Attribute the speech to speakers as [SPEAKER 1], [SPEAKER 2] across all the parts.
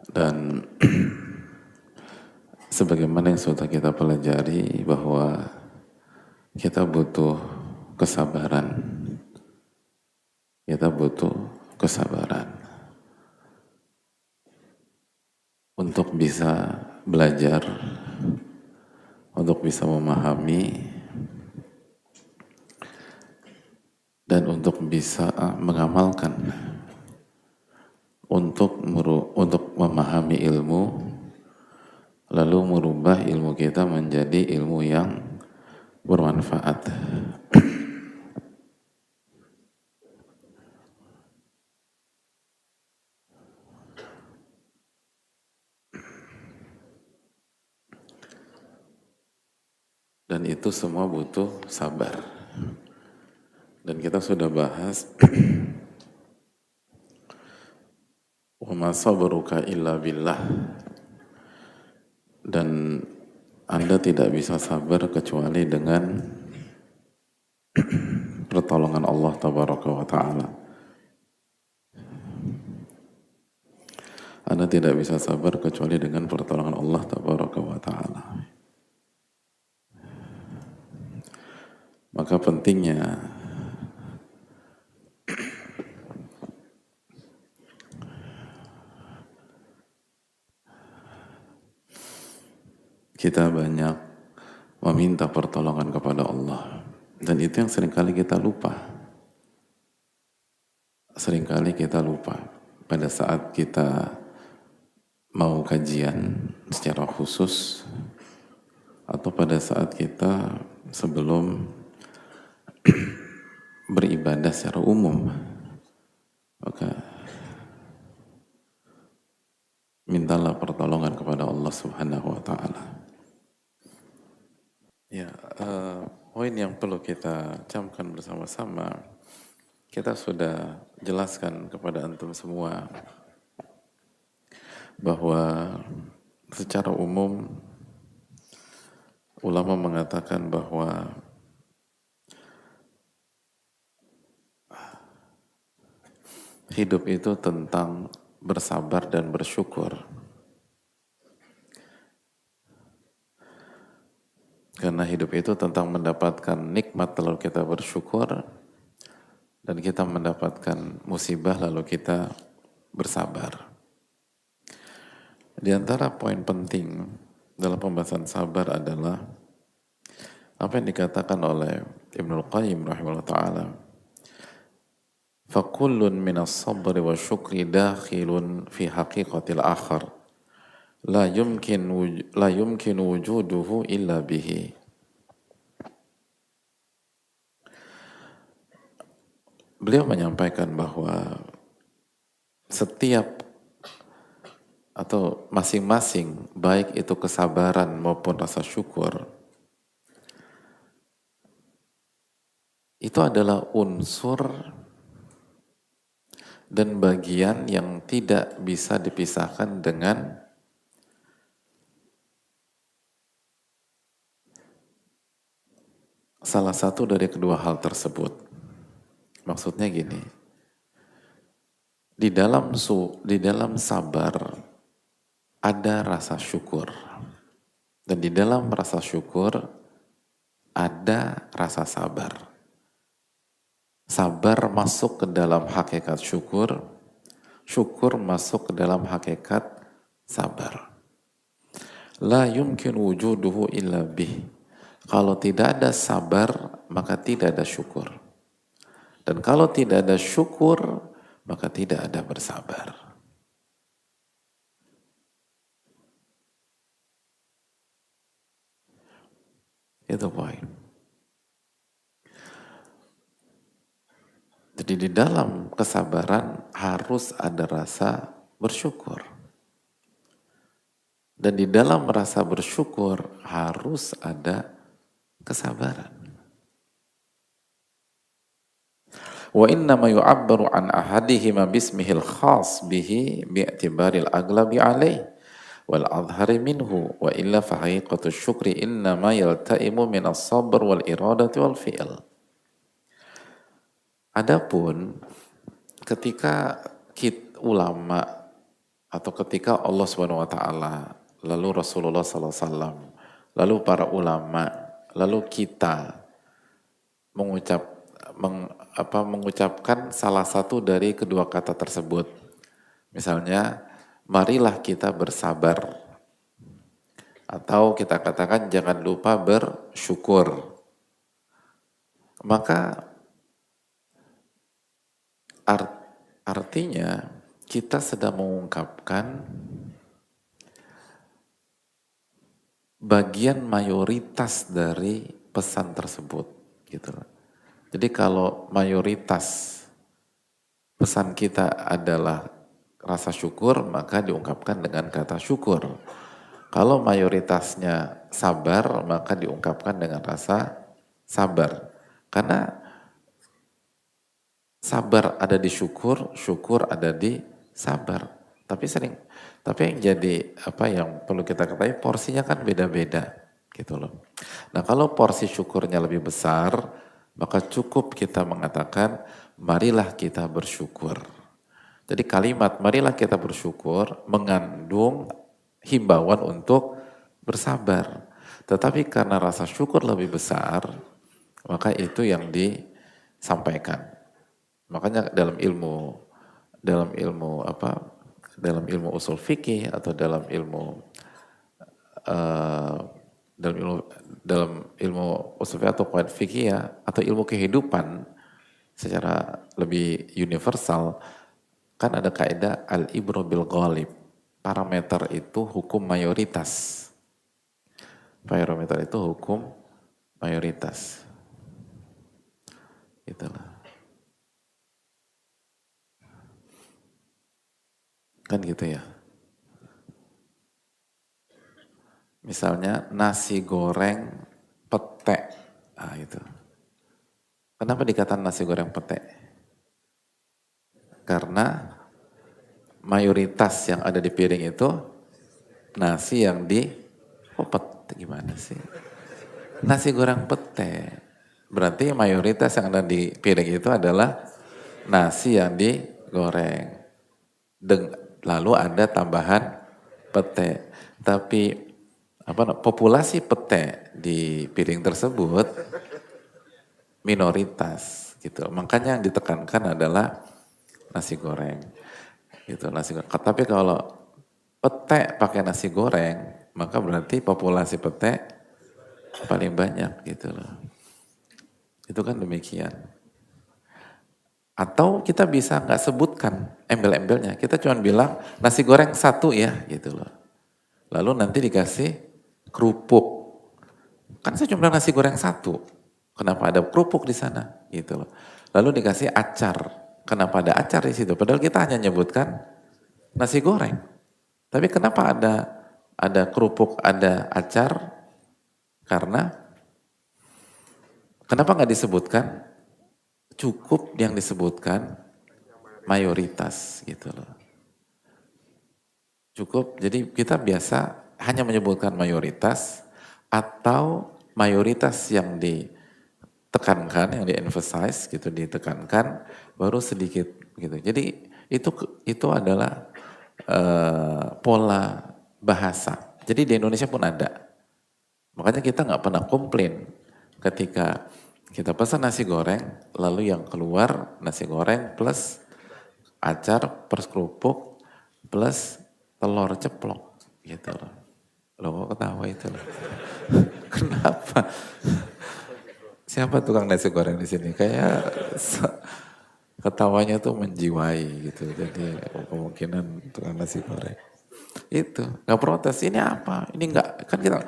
[SPEAKER 1] Dan sebagaimana yang sudah kita pelajari bahwa kita butuh kesabaran. Kita butuh kesabaran untuk bisa belajar, untuk bisa memahami, dan untuk bisa mengamalkan, untuk memahami ilmu, lalu merubah ilmu kita menjadi ilmu yang bermanfaat. Dan itu semua butuh sabar. Dan kita sudah bahas wa ma sabruka illa billah. Dan Anda tidak bisa sabar kecuali dengan pertolongan Allah tabaraka wa ta'ala. Anda tidak bisa sabar kecuali dengan pertolongan Allah tabaraka wa ta'ala. Maka pentingnya kita banyak meminta pertolongan kepada Allah. Dan itu yang seringkali kita lupa. Seringkali kita lupa pada saat kita mau kajian secara khusus atau pada saat kita sebelum beribadah secara umum, maka mintalah pertolongan kepada Allah Subhanahu wa ta'ala. Ya, poin yang perlu kita camkan bersama-sama, kita sudah jelaskan kepada antum semua bahwa secara umum ulama mengatakan bahwa hidup itu tentang bersabar dan bersyukur. Karena hidup itu tentang mendapatkan nikmat lalu kita bersyukur, dan kita mendapatkan musibah lalu kita bersabar. Di antara poin penting dalam pembahasan sabar adalah apa yang dikatakan oleh Ibnul Qayyim rahimahullah ta'ala, فَكُلٌّ مِنَ الصَّبْرِ وَالشُّكْرِ دَاخِلٌ فِي حَقِيقَةِ الْآخَرِ لا يمكن وجوده إلا به. Beliau menyampaikan bahwa setiap atau masing-masing, baik itu kesabaran maupun rasa syukur, itu adalah unsur dan bagian yang tidak bisa dipisahkan dengan salah satu dari kedua hal tersebut. Maksudnya gini, di dalam sabar ada rasa syukur, dan di dalam rasa syukur ada rasa sabar. Sabar masuk ke dalam hakikat syukur, syukur masuk ke dalam hakikat sabar. La yumkin wujuduhu illa bih. Kalau tidak ada sabar, maka tidak ada syukur. Dan kalau tidak ada syukur, maka tidak ada bersabar. Itu poin. Jadi di dalam kesabaran harus ada rasa bersyukur. Dan di dalam rasa bersyukur harus ada kesabaran. Wa innama yu'abbaru an ahadihima bismihil khas bihi bi'tibaril aglabi alaih wal adhari minhu wa illa fahaqiqatu syukri innama yaltaimu minas sabr wal iradati wal fi'l. Adapun ketika ulama atau ketika Allah Subhanahu wa taala, lalu Rasulullah SAW, lalu para ulama, lalu kita mengucapkan salah satu dari kedua kata tersebut. Misalnya, marilah kita bersabar. Atau kita katakan jangan lupa bersyukur. Maka artinya kita sedang mengungkapkan bagian mayoritas dari pesan tersebut, gitu. Jadi kalau mayoritas pesan kita adalah rasa syukur, maka diungkapkan dengan kata syukur. Kalau mayoritasnya sabar, maka diungkapkan dengan rasa sabar. Karena sabar ada di syukur, syukur ada di sabar. Tapi yang jadi yang perlu kita ketahui, porsinya kan beda-beda, gitu loh. Nah, kalau porsi syukurnya lebih besar, maka cukup kita mengatakan marilah kita bersyukur. Jadi kalimat marilah kita bersyukur mengandung himbauan untuk bersabar. Tetapi karena rasa syukur lebih besar, maka itu yang disampaikan. Makanya dalam ilmu usul fikih atau dalam ilmu usul fikih atau qawaid fikih atau ilmu kehidupan secara lebih universal, kan ada kaidah al-ibro bil ghalib. Parameter itu hukum mayoritas. Parameter itu hukum mayoritas. Itulah. Kan gitu ya. Misalnya nasi goreng pete. Nah itu. Kenapa dikatakan nasi goreng pete? Karena mayoritas yang ada di piring itu nasi yang gimana sih? Nasi goreng pete. Berarti mayoritas yang ada di piring itu adalah nasi yang digoreng. Lalu ada tambahan pete. Tapi populasi pete di piring tersebut minoritas gitu. Makanya yang ditekankan adalah nasi goreng. Gitu, nasi goreng. Tapi kalau pete pakai nasi goreng, maka berarti populasi pete paling banyak gitu loh. Itu kan demikian. Atau kita bisa nggak sebutkan embel-embelnya. Kita cuma bilang nasi goreng satu ya gitu loh. Lalu nanti dikasih kerupuk. Kan saya cuma bilang nasi goreng satu. Kenapa ada kerupuk di sana gitu loh. Lalu dikasih acar. Kenapa ada acar di situ? Padahal kita hanya nyebutkan nasi goreng. Tapi kenapa ada kerupuk, ada acar? Karena kenapa nggak disebutkan? Cukup yang disebutkan mayoritas gitu loh. Cukup. Jadi kita biasa hanya menyebutkan mayoritas atau mayoritas yang ditekankan, yang di-emphasize gitu, ditekankan baru sedikit gitu. Jadi itu adalah pola bahasa. Jadi di Indonesia pun ada. Makanya kita nggak pernah komplain ketika kita pesan nasi goreng, lalu yang keluar nasi goreng plus acar, plus kerupuk, plus telur ceplok gitu loh. Loh kok ketawa itu loh. Kenapa? Siapa tukang nasi goreng di sini? Kayak ketawanya tuh menjiwai gitu. Jadi kemungkinan tukang nasi goreng. Itu, nggak protes. Ini apa? Ini nggak, kan kita,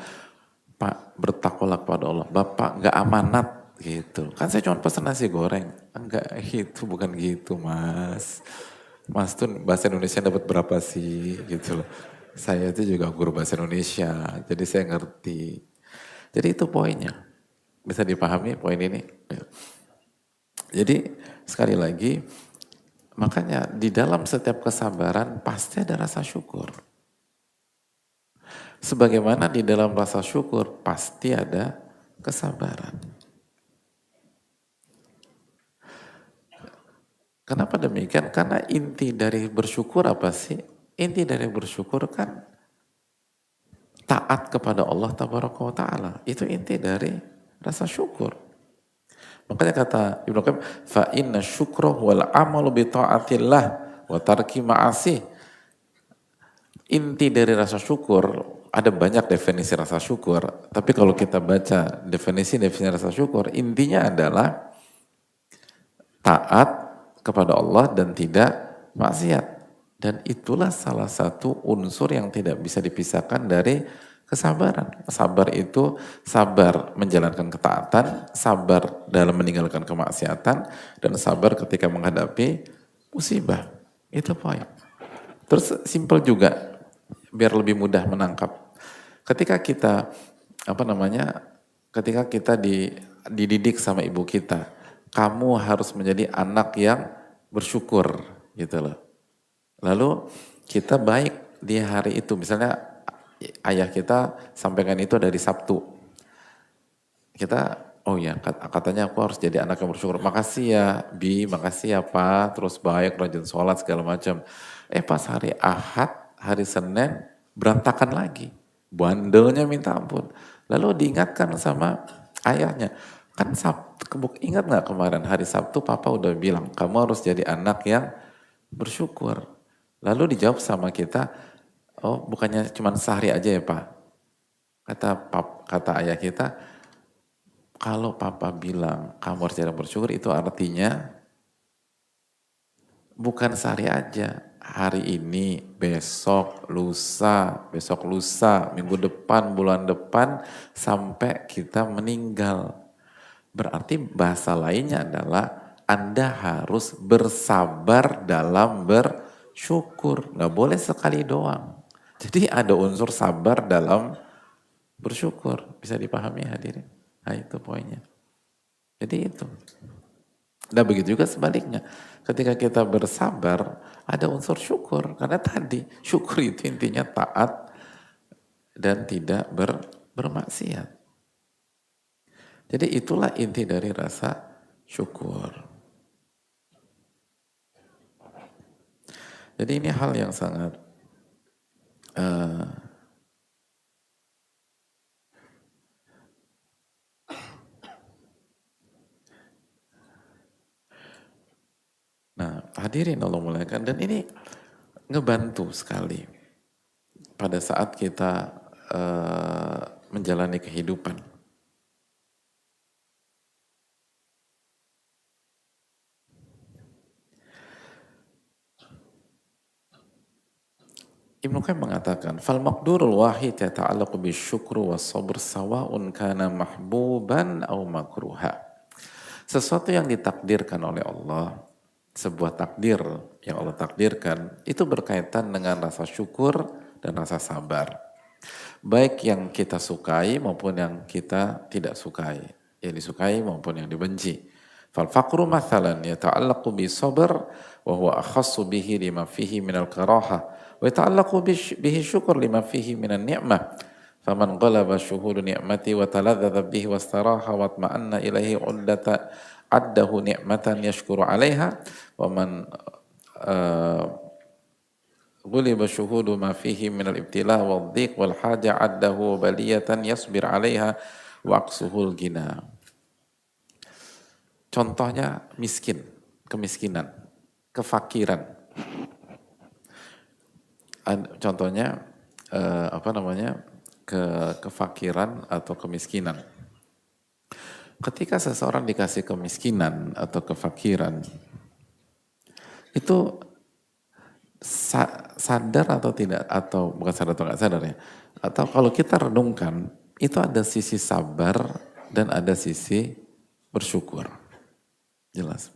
[SPEAKER 1] Pak bertakwalah kepada Allah. Bapak nggak amanat gitu. Kan saya cuma pesan nasi goreng. Enggak gitu, bukan gitu mas. Mas tuh bahasa Indonesia dapat berapa sih gitu loh. Saya itu juga guru bahasa Indonesia, jadi saya ngerti. Jadi itu poinnya. Bisa dipahami poin ini? Jadi sekali lagi, makanya di dalam setiap kesabaran pasti ada rasa syukur. Sebagaimana di dalam rasa syukur pasti ada kesabaran. Kenapa demikian? Karena inti dari bersyukur apa sih? Inti dari bersyukur kan taat kepada Allah Tabaraka wa Ta'ala. Itu inti dari rasa syukur. Makanya kata Ibnu Qayyim, fa inna syukra wal amalu bi taatillah wa tarki ma'asih. Inti dari rasa syukur, ada banyak definisi rasa syukur, tapi kalau kita baca definisi rasa syukur, intinya adalah taat kepada Allah dan tidak maksiat. Dan itulah salah satu unsur yang tidak bisa dipisahkan dari kesabaran. Sabar itu sabar menjalankan ketaatan, sabar dalam meninggalkan kemaksiatan, dan sabar ketika menghadapi musibah. Itu poin. Terus simpel juga, biar lebih mudah menangkap. Ketika kita, ketika kita dididik sama ibu kita, kamu harus menjadi anak yang bersyukur, gitu loh. Lalu kita baik di hari itu, misalnya ayah kita sampaikan itu dari Sabtu. Kita, oh ya katanya aku harus jadi anak yang bersyukur. Makasih ya Bi, makasih ya Pak, terus baik, rajin sholat segala macam. Pas hari Ahad, hari Senin, berantakan lagi. Bandelnya minta ampun. Lalu diingatkan sama ayahnya. Kan Sabtu, ingat gak kemarin hari Sabtu Papa udah bilang, kamu harus jadi anak yang bersyukur. Lalu dijawab sama kita, oh bukannya cuma sehari aja ya Pak? Kata ayah kita, kalau Papa bilang kamu harus jadi bersyukur, itu artinya bukan sehari aja. Hari ini, besok lusa, minggu depan, bulan depan, sampai kita meninggal. Berarti bahasa lainnya adalah Anda harus bersabar dalam bersyukur. Nggak boleh sekali doang. Jadi ada unsur sabar dalam bersyukur. Bisa dipahami hadirin? Nah itu poinnya. Jadi itu. Dan begitu juga sebaliknya. Ketika kita bersabar, ada unsur syukur. Karena tadi, syukur itu intinya taat dan tidak bermaksiat. Jadi itulah inti dari rasa syukur. Jadi ini hal yang sangat nah, hadirin Allah muliakan, dan ini ngebantu sekali pada saat kita menjalani kehidupan. Ibnu Qayyim mengatakan, fal maqdurul wahid yata'allaqu bisyukru was sabr sawa'un kana mahbuban aw makruha. Sesuatu yang ditakdirkan oleh Allah, sebuah takdir yang Allah takdirkan, itu berkaitan dengan rasa syukur dan rasa sabar. Baik yang kita sukai maupun yang kita tidak sukai. Yang disukai maupun yang dibenci. Fal faqru mathalan yata'allaqu bi sabr wa huwa akhassu bihi lima fihi minal karaha wa yata'allaqu bihi syukur lima fihi minan ni'mah. Faman ghalaba syuhudu ni'mati wa taladzadha bihi wastaraha wa atma'anna ilaihi addahu ni'matan yashkuru 'alaiha wa man ghuliba syuhudu ma fihi minal ibtila wal dhiq wal haja addahu baliyatan yasbir 'alaiha wa aqsuhul ghina. Contohnya miskin, kemiskinan, kefakiran. Contohnya kefakiran atau kemiskinan. Ketika seseorang dikasih kemiskinan atau kefakiran, itu sadar atau tidak, atau bukan sadar atau nggak sadar ya, atau kalau kita renungkan, itu ada sisi sabar dan ada sisi bersyukur. Jelas.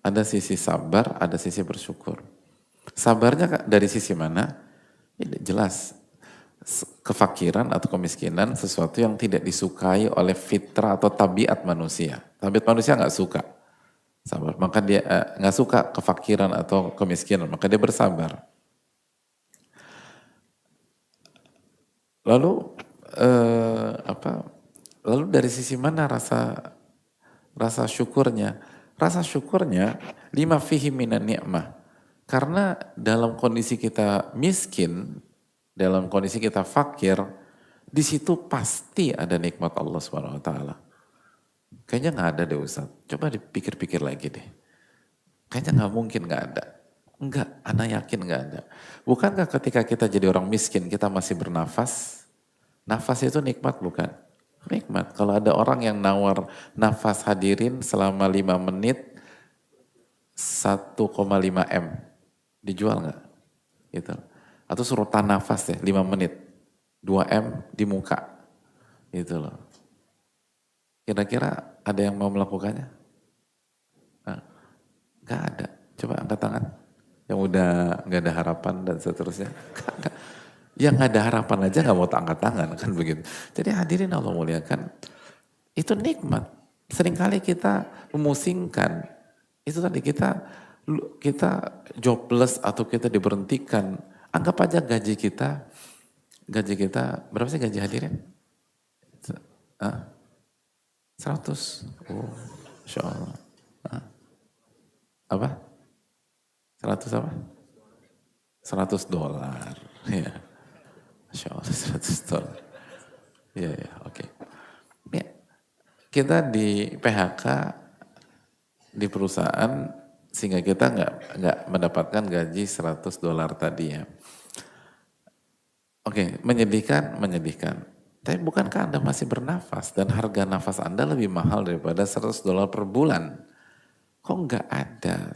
[SPEAKER 1] Ada sisi sabar, ada sisi bersyukur. Sabarnya dari sisi mana? Jelas. Kefakiran atau kemiskinan sesuatu yang tidak disukai oleh fitrah atau tabiat manusia. Tabiat manusia nggak suka sabar, maka dia nggak suka kefakiran atau kemiskinan, maka dia bersabar. Lalu Lalu dari sisi mana rasa syukurnya? Rasa syukurnya lima fihi minan ni'mah. Karena dalam kondisi kita miskin, dalam kondisi kita fakir, di situ pasti ada nikmat Allah Subhanahu wa taala. Kayaknya nggak ada deh Ustaz. Coba dipikir-pikir lagi deh. Kayaknya nggak mungkin nggak ada. Enggak, anak yakin nggak ada. Bukankah ketika kita jadi orang miskin, kita masih bernafas? Nafas itu nikmat bukan? Nikmat. Kalau ada orang yang nawar nafas hadirin selama 5 menit, 1,5 M. Dijual nggak? Gitu. Atau suruh tahan nafas deh 5 menit. 2 M di muka. Gitu loh. Kira-kira ada yang mau melakukannya? Nah, gak ada. Coba angkat tangan. Yang udah gak ada harapan dan seterusnya. Gak ada. Yang gak ada harapan aja gak mau angkat tangan kan begitu. Jadi hadirin Allah muliakan. Itu nikmat. Seringkali kita memusingkan. Itu tadi kita jobless atau kita diberhentikan. Anggap aja gaji kita berapa sih gaji hadirin? 100. Oh, Insya Allah. Apa? 100 apa? 100 dolar. Ya. Masya Allah, 100 dolar. Iya, ya, oke. Ya, kita di PHK di perusahaan sehingga kita nggak mendapatkan gaji 100 dolar tadi ya. Oke, menyedihkan, menyedihkan. Tapi bukankah Anda masih bernafas dan harga nafas Anda lebih mahal daripada 100 dolar per bulan? Kok nggak ada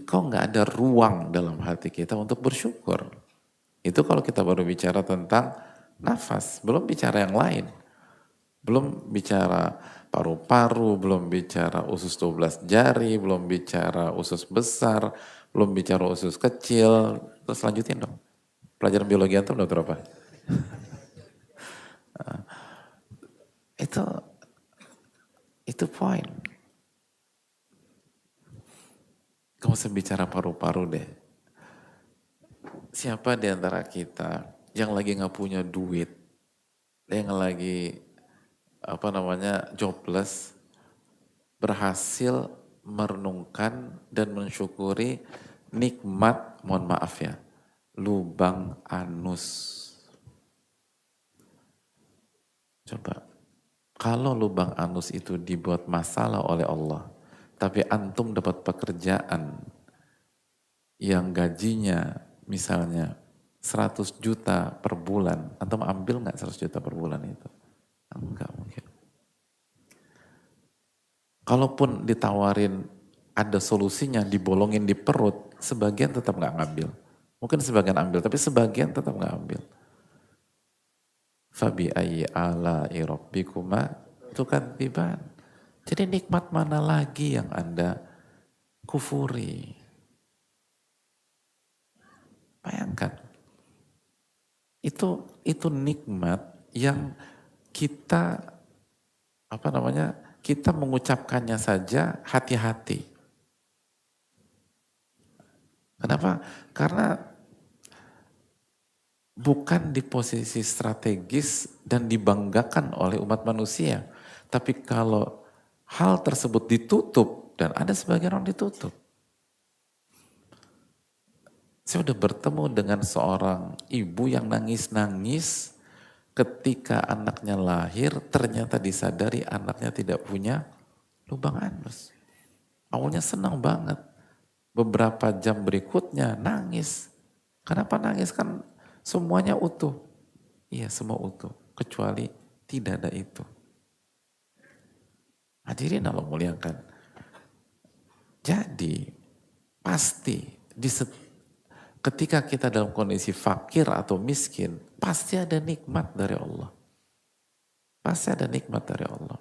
[SPEAKER 1] kok nggak ada ruang dalam hati kita untuk bersyukur? Itu kalau kita baru bicara tentang nafas, belum bicara yang lain. Belum bicara paru-paru, belum bicara usus 12 jari, belum bicara usus besar, belum bicara usus kecil. Terus lanjutin dong. Pelajaran biologi antum udah berapa? Itu poin. Kamu usah bicara paru-paru deh. Siapa di antara kita yang lagi nggak punya duit, yang lagi jobless, berhasil merenungkan dan mensyukuri nikmat, mohon maaf ya, lubang anus. Coba, kalau lubang anus itu dibuat masalah oleh Allah, tapi antum dapat pekerjaan yang gajinya misalnya 100 juta per bulan, antum ambil nggak 100 juta per bulan itu? Enggak mungkin. Kalaupun ditawarin ada solusinya, dibolongin di perut, sebagian tetap nggak ngambil. Mungkin sebagian ambil, tapi sebagian tetap nggak ambil. Fabi ayyi ala'i rabbikuma tukadziban. Jadi nikmat mana lagi yang Anda kufuri? Bayangkan. Itu nikmat yang kita kita mengucapkannya saja hati-hati. Kenapa? Karena bukan di posisi strategis dan dibanggakan oleh umat manusia. Tapi kalau hal tersebut ditutup, dan ada sebagian orang ditutup. Saya sudah bertemu dengan seorang ibu yang nangis-nangis ketika anaknya lahir, ternyata disadari anaknya tidak punya lubang anus. Awalnya senang banget. Beberapa jam berikutnya nangis. Kenapa nangis? Kan semuanya utuh. Iya, semua utuh. Kecuali tidak ada itu. Hadirin Allah muliakan. Jadi, pasti ketika kita dalam kondisi fakir atau miskin, pasti ada nikmat dari Allah. Pasti ada nikmat dari Allah.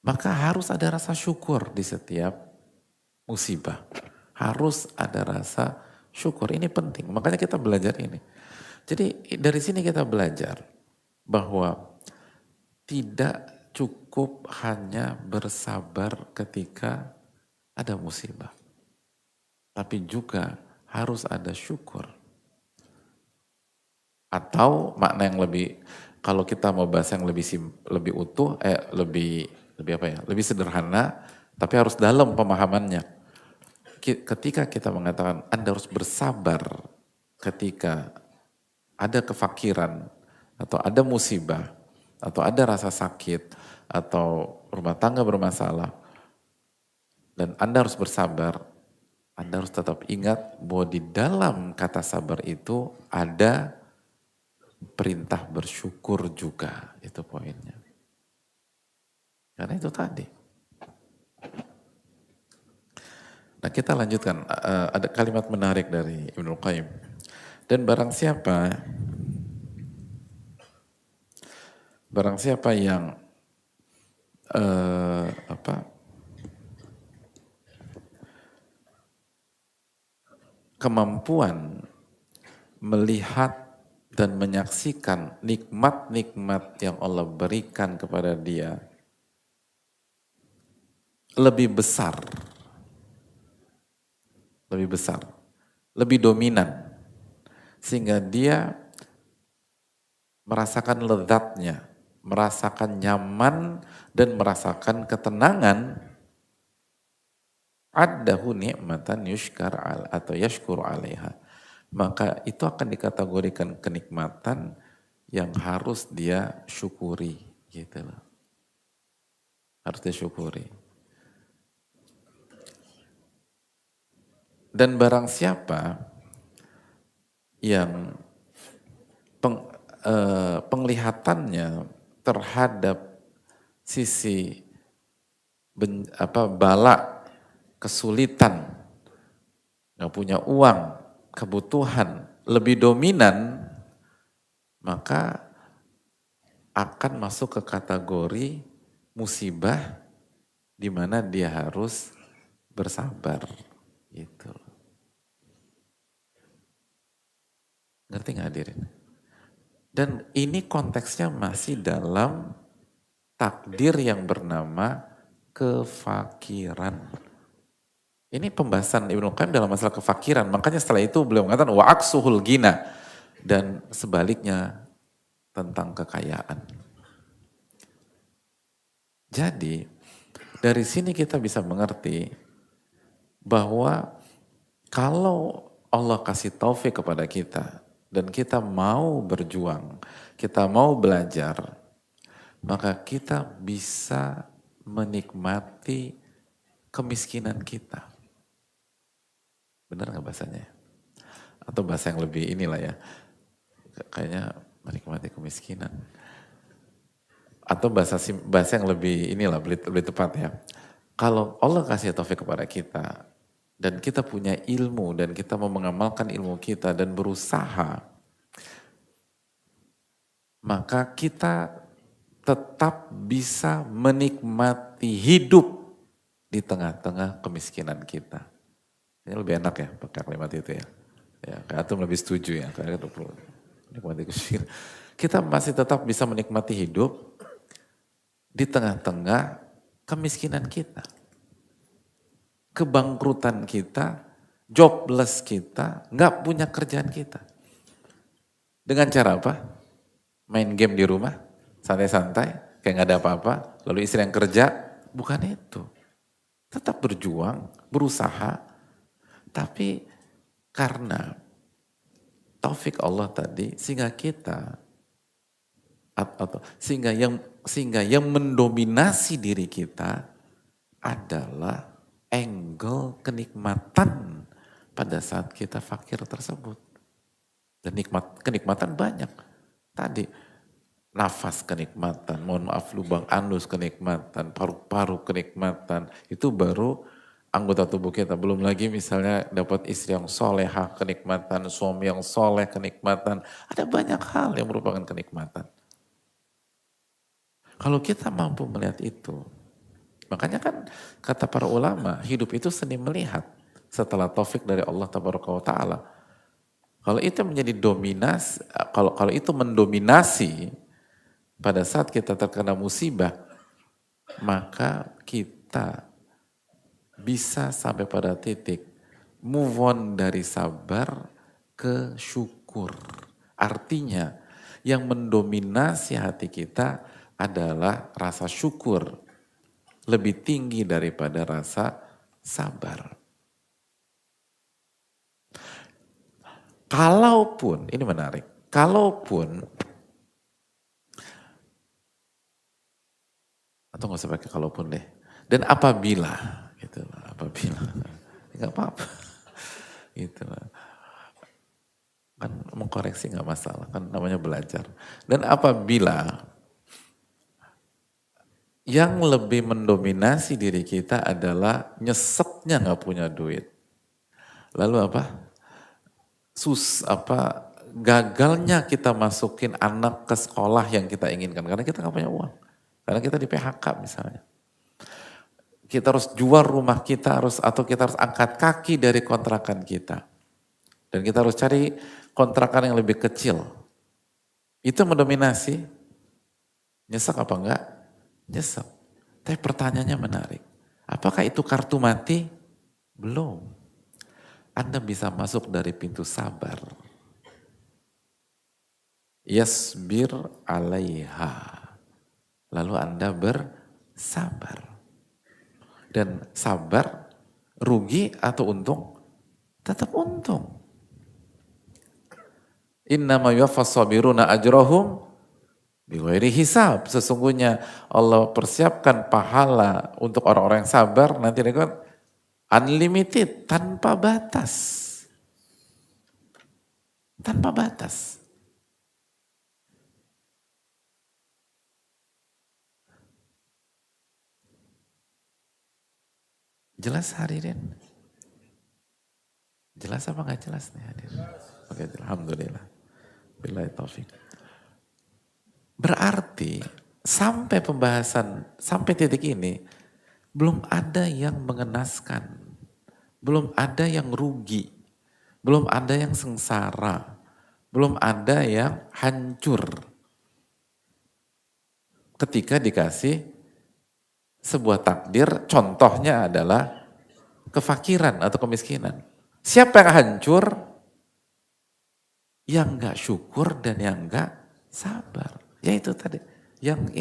[SPEAKER 1] Maka harus ada rasa syukur di setiap musibah. Harus ada rasa syukur. Ini penting. Makanya kita belajar ini. Jadi dari sini kita belajar bahwa tidak cukup hanya bersabar ketika ada musibah. Tapi juga harus ada syukur. Atau makna yang lebih, kalau kita mau bahas yang lebih utuh, lebih sederhana, Tapi harus dalam pemahamannya. Ketika kita mengatakan Anda harus bersabar ketika ada kefakiran atau ada musibah atau ada rasa sakit atau rumah tangga bermasalah dan Anda harus bersabar, Anda harus tetap ingat bahwa di dalam kata sabar itu ada perintah bersyukur juga, itu poinnya. Karena itu tadi. Nah kita lanjutkan, ada kalimat menarik dari Ibnu Qayyim. Dan barang siapa yang kemampuan melihat dan menyaksikan nikmat-nikmat yang Allah berikan kepada dia lebih besar, lebih dominan, sehingga dia merasakan lezatnya, merasakan nyaman dan merasakan ketenangan. Addahu ni'matan yushkar atau yashkuru alaiha. Maka itu akan dikategorikan kenikmatan yang harus dia syukuri, gitu loh. Harus disyukuri. Dan barang siapa yang penglihatannya terhadap sisi bala, kesulitan, nggak punya uang, kebutuhan lebih dominan, maka akan masuk ke kategori musibah di mana dia harus bersabar, gitu. Ngerti nggak hadirin? Dan ini konteksnya masih dalam takdir yang bernama kefakiran. Ini pembahasan Ibnu Qayyim dalam masalah kefakiran. Makanya setelah itu beliau mengatakan wa aksuhul gina, dan sebaliknya tentang kekayaan. Jadi dari sini kita bisa mengerti bahwa kalau Allah kasih taufik kepada kita dan kita mau berjuang, kita mau belajar, maka kita bisa menikmati kemiskinan kita. Benar nggak bahasanya? Atau bahasa yang lebih inilah ya, kayaknya menikmati kemiskinan. Atau bahasa yang lebih inilah, lebih tepat ya. Kalau Allah kasih taufik kepada kita, dan kita punya ilmu, dan kita mau mengamalkan ilmu kita, dan berusaha, maka kita tetap bisa menikmati hidup di tengah-tengah kemiskinan kita. Ini lebih enak ya pakai kalimat itu ya. Ya, Kak Atum lebih setuju ya. Menikmati kemiskinan. Kita masih tetap bisa menikmati hidup di tengah-tengah kemiskinan kita. Kebangkrutan kita, jobless kita, nggak punya kerjaan kita. Dengan cara apa? Main game di rumah, santai-santai, kayak nggak ada apa-apa, lalu istri yang kerja, bukan itu. Tetap berjuang, berusaha, tapi karena taufik Allah tadi, sehingga kita, sehingga yang mendominasi diri kita adalah angle kenikmatan pada saat kita fakir tersebut. Dan kenikmatan banyak. Tadi nafas kenikmatan, mohon maaf lubang anus kenikmatan, paru-paru kenikmatan, itu baru anggota tubuh kita. Belum lagi misalnya dapat istri yang solehah kenikmatan, suami yang soleh kenikmatan. Ada banyak hal yang merupakan kenikmatan. Kalau kita mampu melihat itu, makanya kan kata para ulama, hidup itu seni melihat setelah taufik dari Allah Tabaraka wa Ta'ala. Kalau itu menjadi kalau itu mendominasi pada saat kita terkena musibah, maka kita bisa sampai pada titik move on dari sabar ke syukur. Artinya yang mendominasi hati kita adalah rasa syukur. lebih tinggi daripada rasa sabar. Kalaupun, ini menarik, kalaupun, atau nggak usah pakai kalaupun deh, dan apabila, gitu lah, apabila, nggak apa-apa, gitu lah. Kan mengkoreksi nggak masalah, kan namanya belajar. Dan apabila yang lebih mendominasi diri kita adalah nyeseknya nggak punya duit, lalu apa? Gagalnya kita masukin anak ke sekolah yang kita inginkan karena kita nggak punya uang, karena kita di PHK misalnya. Kita harus jual rumah kita atau kita harus angkat kaki dari kontrakan kita. Dan kita harus cari kontrakan yang lebih kecil. Itu mendominasi. Nyesek apa enggak? Nyesek. Tapi pertanyaannya menarik. Apakah itu kartu mati? Belum. Anda bisa masuk dari pintu sabar. Yasbir alaiha. Lalu Anda bersabar. Dan sabar, rugi atau untung? Tetap untung. Innama yuwaffas sabiruna ajrahum bighairi hisab. Sesungguhnya Allah persiapkan pahala untuk orang-orang yang sabar, nanti mereka unlimited, tanpa batas. Tanpa batas. Jelas hadirin? Jelas apa nggak jelas nih hadirin? Oke, alhamdulillah. Billahi taufik. Berarti sampai pembahasan, sampai titik ini, belum ada yang mengenaskan, belum ada yang rugi, belum ada yang sengsara, belum ada yang hancur. Ketika dikasih sebuah takdir, contohnya adalah kefakiran atau kemiskinan. Siapa yang hancur? Yang gak syukur dan yang gak sabar. Ya itu tadi. Yang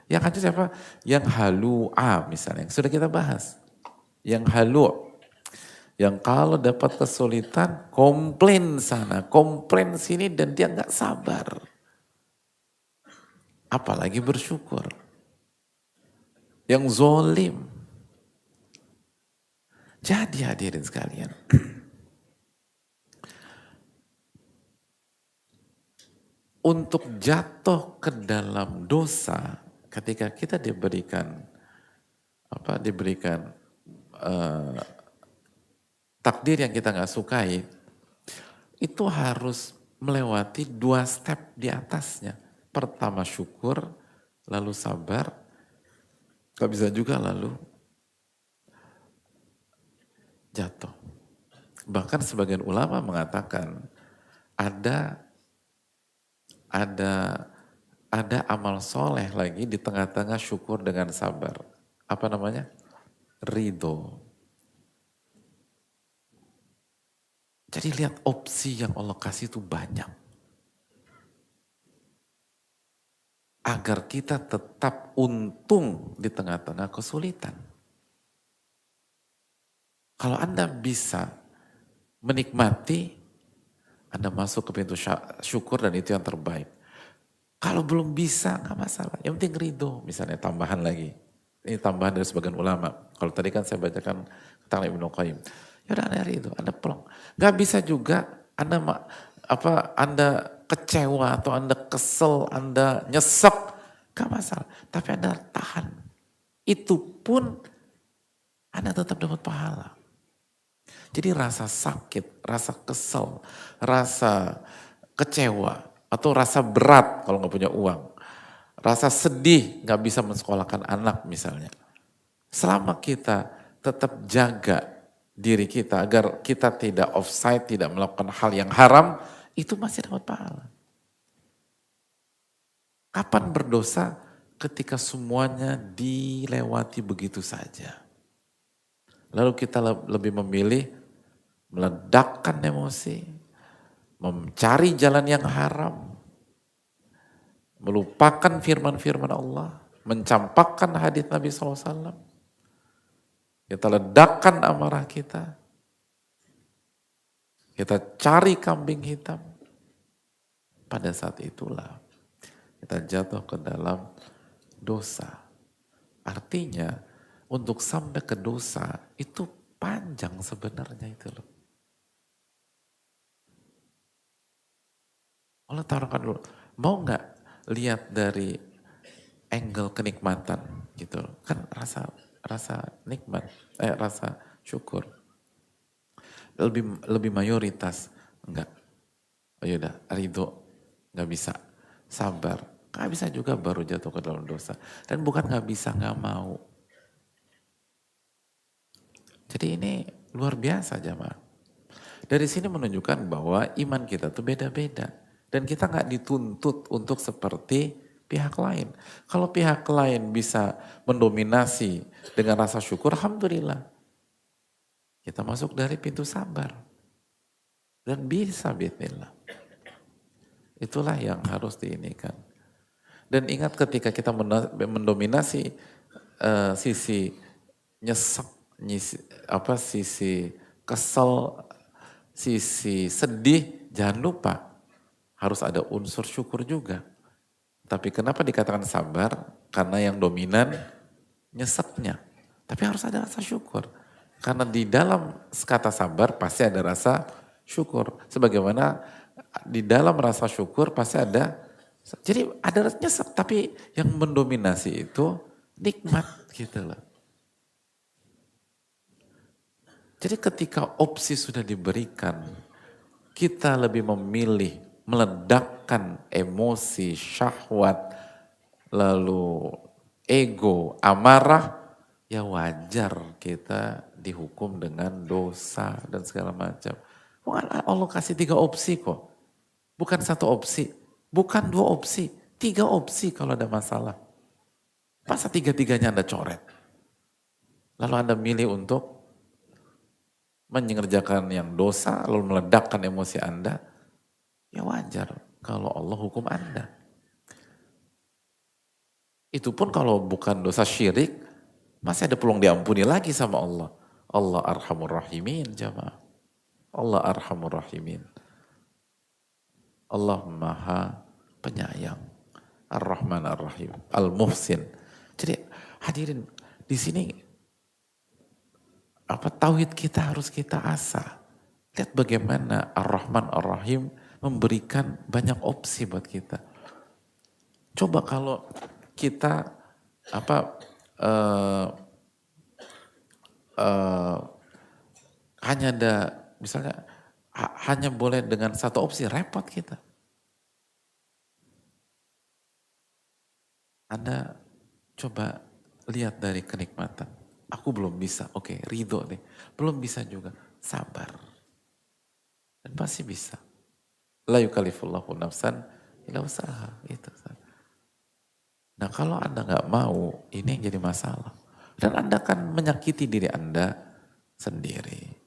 [SPEAKER 1] hancur siapa? Yang halu'a misalnya. Yang sudah kita bahas. Yang halu'. Yang kalau dapat kesulitan, komplain sana, komplain sini dan dia gak sabar. Apalagi bersyukur. Yang zolim. Jadi hadirin sekalian. Untuk jatuh ke dalam dosa ketika kita diberikan takdir yang kita nggak sukai, itu harus melewati 2 step di atasnya. Pertama syukur, lalu sabar, gak bisa juga lalu jatuh. Bahkan sebagian ulama mengatakan ada amal soleh lagi di tengah-tengah syukur dengan sabar. Apa namanya? Ridho. Jadi lihat opsi yang Allah kasih itu banyak. Agar kita tetap untung di tengah-tengah kesulitan. Kalau Anda bisa menikmati, Anda masuk ke pintu syukur dan itu yang terbaik. Kalau belum bisa, nggak masalah. Yang penting ridho, misalnya tambahan lagi. Ini tambahan dari sebagian ulama. Kalau tadi kan saya bacakan tentang Ibnu Qayyim. Ya udah Anda ridho, Anda pulang. Nggak bisa juga Anda kecewa atau Anda kesel, Anda nyesek, nggak masalah. Tapi Anda tahan. Itu pun Anda tetap dapat pahala. Jadi rasa sakit, rasa kesel, rasa kecewa, atau rasa berat kalau nggak punya uang, rasa sedih nggak bisa mensekolahkan anak misalnya. Selama kita tetap jaga diri kita agar kita tidak offside, tidak melakukan hal yang haram, itu masih dapat pahala. Kapan berdosa? Ketika semuanya dilewati begitu saja. Lalu kita lebih memilih meledakkan emosi, mencari jalan yang haram, melupakan firman-firman Allah, mencampakkan hadits Nabi SAW, kita ledakkan amarah kita cari kambing hitam, pada saat itulah kita jatuh ke dalam dosa. Artinya untuk sampai ke dosa itu panjang sebenarnya itu loh. Allah taruhkan dulu, mau nggak lihat dari angle kenikmatan gitu loh. Kan rasa nikmat, rasa syukur. Lebih mayoritas enggak. Oh yaudah, ridho nggak bisa, sabar nggak bisa juga, baru jatuh ke dalam dosa. Dan bukan nggak bisa, nggak mau. Jadi ini luar biasa jamaah. Dari sini menunjukkan bahwa iman kita tuh beda-beda. Dan kita nggak dituntut untuk seperti pihak lain. Kalau pihak lain bisa mendominasi dengan rasa syukur, alhamdulillah. Kita masuk dari pintu sabar. Dan bisa bismillah. Itulah yang harus diinikan. Dan ingat ketika kita mendominasi sisi nyesek, sisi kesel, sisi sedih, jangan lupa harus ada unsur syukur juga. Tapi kenapa dikatakan sabar? Karena yang dominan nyeseknya. Tapi harus ada rasa syukur. Karena di dalam kata sabar pasti ada rasa syukur. Sebagaimana di dalam rasa syukur pasti ada, jadi ada nyesek. Tapi yang mendominasi itu nikmat gitu loh. Jadi ketika opsi sudah diberikan, kita lebih memilih meledakkan emosi, syahwat, lalu ego, amarah, ya wajar kita dihukum dengan dosa dan segala macam. Allah kasih 3 opsi kok. Bukan 1 opsi, bukan 2 opsi, 3 opsi kalau ada masalah. Masa 3-3-nya Anda coret? Lalu Anda milih untuk mengerjakan yang dosa, lalu meledakkan emosi Anda, ya wajar kalau Allah hukum Anda. Itu pun kalau bukan dosa syirik, masih ada peluang diampuni lagi sama Allah. Allah arhamur rahimin jamaah. Allah arhamur rahimin. Allah maha penyayang. Ar-Rahman Ar-Rahim. Al-Muhsin. Jadi hadirin, di sini tauhid kita harus kita asah. Lihat bagaimana Ar-Rahman Ar-Rahim memberikan banyak opsi buat kita. Coba kalau kita hanya ada misalnya hanya boleh dengan 1 opsi, repot kita. Anda coba lihat dari kenikmatan. Aku belum bisa, oke, ridho deh. Belum bisa juga, sabar. Dan pasti bisa. La yukallifullahu nafsan illa usaha. Itu. Nah kalau Anda nggak mau, ini yang jadi masalah. Dan Anda akan menyakiti diri Anda sendiri.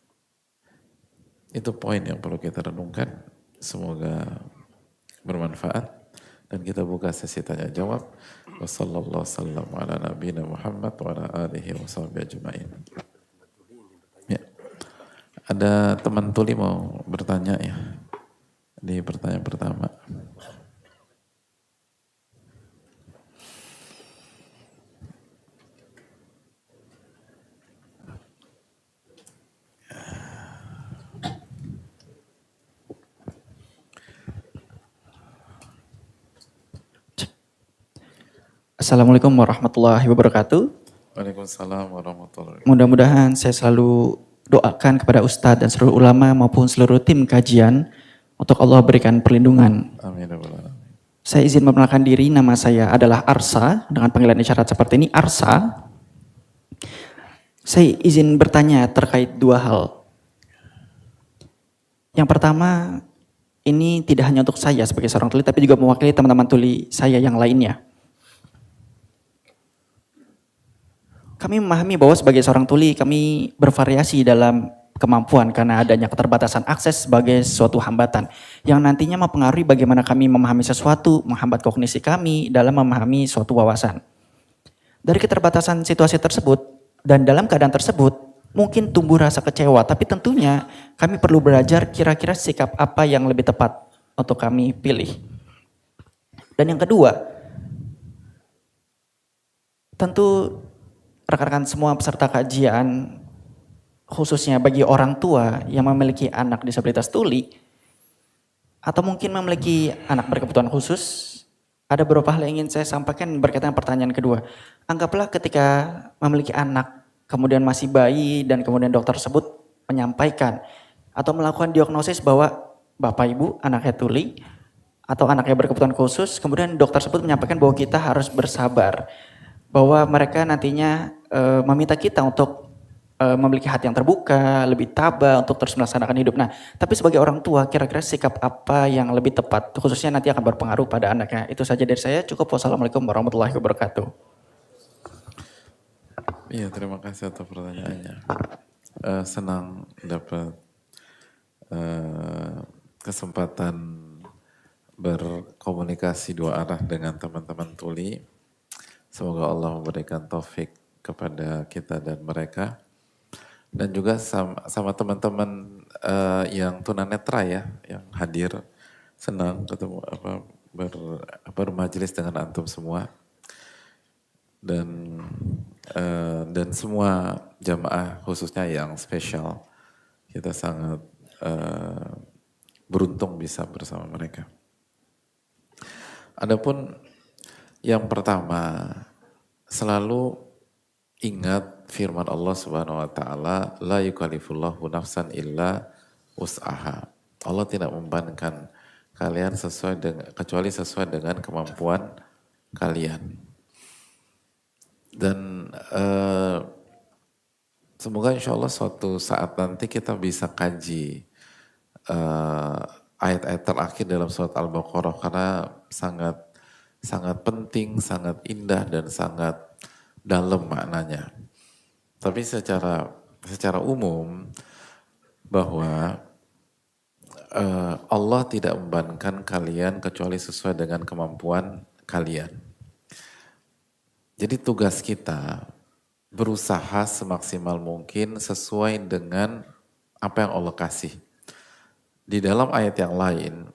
[SPEAKER 1] Itu poin yang perlu kita renungkan. Semoga bermanfaat. Dan kita buka sesi tanya jawab. Wassallallahu sallam ala nabiyina Muhammad wa ala alihi wa sahbihi ajma'in. Ya. Ada teman tuli mau bertanya ya. Di pertanyaan pertama.
[SPEAKER 2] Assalamualaikum warahmatullahi wabarakatuh.
[SPEAKER 1] Waalaikumsalam warahmatullahi wabarakatuh.
[SPEAKER 2] Mudah-mudahan saya selalu doakan kepada Ustadz dan seluruh ulama maupun seluruh tim kajian untuk Allah berikan perlindungan.
[SPEAKER 1] Amin.
[SPEAKER 2] Saya izin memperkenalkan diri, nama saya adalah Arsa, dengan panggilan isyarat seperti ini, Arsa. Saya izin bertanya terkait 2 hal. Yang pertama, ini tidak hanya untuk saya sebagai seorang tuli, tapi juga mewakili teman-teman tuli saya yang lainnya. Kami memahami bahwa sebagai seorang tuli kami bervariasi dalam kemampuan karena adanya keterbatasan akses sebagai suatu hambatan yang nantinya mempengaruhi bagaimana kami memahami sesuatu, menghambat kognisi kami dalam memahami suatu wawasan. Dari keterbatasan situasi tersebut dan dalam keadaan tersebut mungkin tumbuh rasa kecewa, tapi tentunya kami perlu belajar kira-kira sikap apa yang lebih tepat untuk kami pilih. Dan yang kedua, tentu rekan-rekan semua peserta kajian, khususnya bagi orang tua yang memiliki anak disabilitas tuli, atau mungkin memiliki anak berkebutuhan khusus, ada beberapa hal yang ingin saya sampaikan berkaitan dengan pertanyaan kedua. Anggaplah ketika memiliki anak, kemudian masih bayi, dan kemudian dokter tersebut menyampaikan atau melakukan diagnosis bahwa Bapak Ibu anaknya tuli, atau anaknya berkebutuhan khusus, kemudian dokter tersebut menyampaikan bahwa kita harus bersabar, bahwa mereka nantinya meminta kita untuk memiliki hati yang terbuka, lebih tabah untuk terus melaksanakan hidup. Nah, tapi sebagai orang tua, kira-kira sikap apa yang lebih tepat, khususnya nanti akan berpengaruh pada anaknya. Itu saja dari saya, cukup. Wassalamualaikum warahmatullahi wabarakatuh.
[SPEAKER 1] Iya, terima kasih atas pertanyaannya. Senang dapat kesempatan berkomunikasi dua arah dengan teman-teman tuli. Semoga Allah memberikan taufik kepada kita dan mereka. Dan juga sama teman-teman yang tunanetra ya, yang hadir. Senang ketemu bermajelis dengan antum semua. Dan semua jamaah khususnya yang spesial. Kita sangat beruntung bisa bersama mereka. Adapun yang pertama, selalu ingat firman Allah Subhanahu wa taala, la yukallifullahu nafsan illa wus'aha. Allah tidak membebankan kalian kecuali sesuai dengan kemampuan kalian. Dan semoga insya Allah suatu saat nanti kita bisa kaji ayat-ayat terakhir dalam surat Al-Baqarah karena sangat penting, sangat indah dan sangat dalam maknanya. Tapi secara umum bahwa Allah tidak membebankan kalian kecuali sesuai dengan kemampuan kalian. Jadi tugas kita berusaha semaksimal mungkin sesuai dengan apa yang Allah kasih. Di dalam ayat yang lain,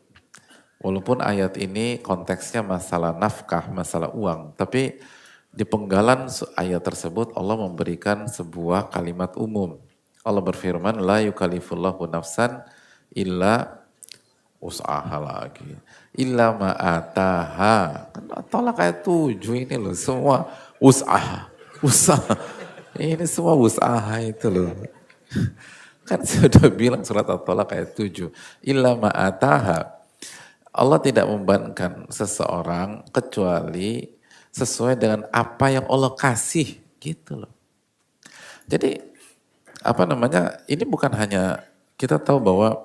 [SPEAKER 1] walaupun ayat ini konteksnya masalah nafkah, masalah uang, tapi di penggalan ayat tersebut Allah memberikan sebuah kalimat umum. Allah berfirman, la yukallifullahu nafsan illa wus'aha lagi. Illa ma'ataha. Kan tolak ayat 7 ini loh, semua wus'aha. Wus'aha. Ini semua wus'aha itu loh. Kan saya sudah bilang surat At-Tolak ayat 7. Illa ma'ataha. Allah tidak membebankan seseorang kecuali sesuai dengan apa yang Allah kasih. Gitu loh. Jadi ini bukan hanya, kita tahu bahwa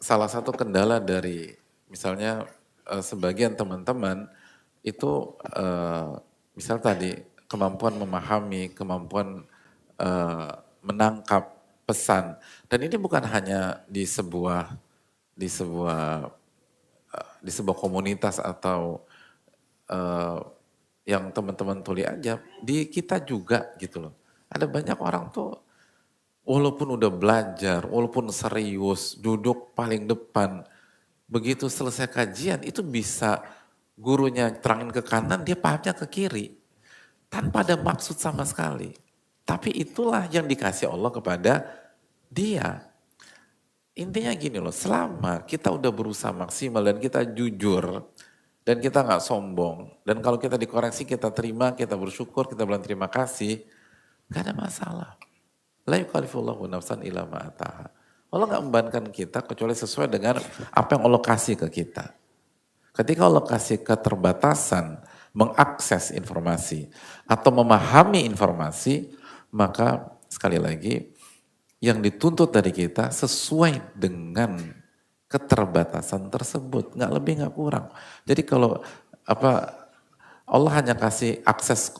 [SPEAKER 1] salah satu kendala dari misalnya sebagian teman-teman itu misal tadi kemampuan memahami, kemampuan menangkap pesan, dan ini bukan hanya di sebuah komunitas atau yang teman-teman tuli aja, di kita juga gitu loh. Ada banyak orang tuh walaupun udah belajar, walaupun serius, duduk paling depan, begitu selesai kajian itu bisa gurunya terangin ke kanan, dia pahamnya ke kiri. Tanpa ada maksud sama sekali. Tapi itulah yang dikasih Allah kepada dia. Intinya gini loh, selama kita udah berusaha maksimal dan kita jujur, dan kita gak sombong, dan kalau kita dikoreksi kita terima, kita bersyukur, kita bilang terima kasih, gak ada masalah. La yukallifullahu nafsan illa ma'ataha. Allah gak membebankan kita kecuali sesuai dengan apa yang Allah kasih ke kita. Ketika Allah kasih keterbatasan mengakses informasi atau memahami informasi, maka sekali lagi yang dituntut dari kita sesuai dengan keterbatasan tersebut, nggak lebih nggak kurang. Jadi kalau Allah hanya kasih akses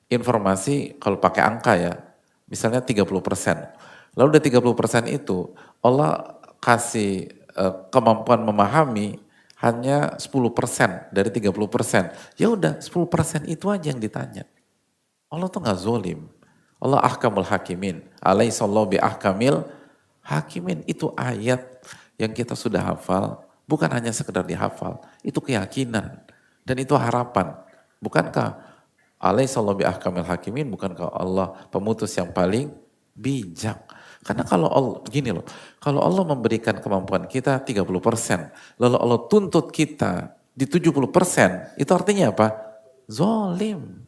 [SPEAKER 1] informasi kalau pakai angka ya, misalnya 30%. Lalu dari 30% itu Allah kasih kemampuan memahami hanya 10% dari 30%. Ya udah 10% itu aja yang ditanya. Allah tuh nggak zolim. Allah ahkamul hakimin. Alaihissallahu bi ahkamil hakimin. Itu ayat yang kita sudah hafal. Bukan hanya sekedar dihafal. Itu keyakinan. Dan itu harapan. Bukankah alaihissallahu bi ahkamil hakimin. Bukankah Allah pemutus yang paling bijak. Karena kalau Allah, gini loh. Kalau Allah memberikan kemampuan kita 30%. Lalu Allah tuntut kita di 70%. Itu artinya apa? Zolim.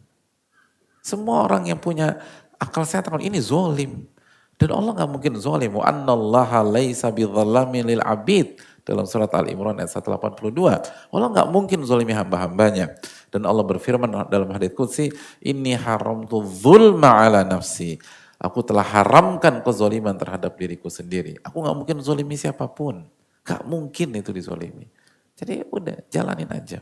[SPEAKER 1] Semua orang yang punya akal sehat ini zolim. Dan Allah nggak mungkin zolim. Wa annallaha laisa bidzallamin lil abid. Dalam surat Al-Imran ayat 182. Allah nggak mungkin zolimi hamba-hambanya. Dan Allah berfirman dalam hadits qudsi, inni haramtu dzulma ala nafsi. Aku telah haramkan kezoliman terhadap diriku sendiri. Aku nggak mungkin zolimi siapapun. Gak mungkin itu dizolimi. Jadi udah jalanin aja.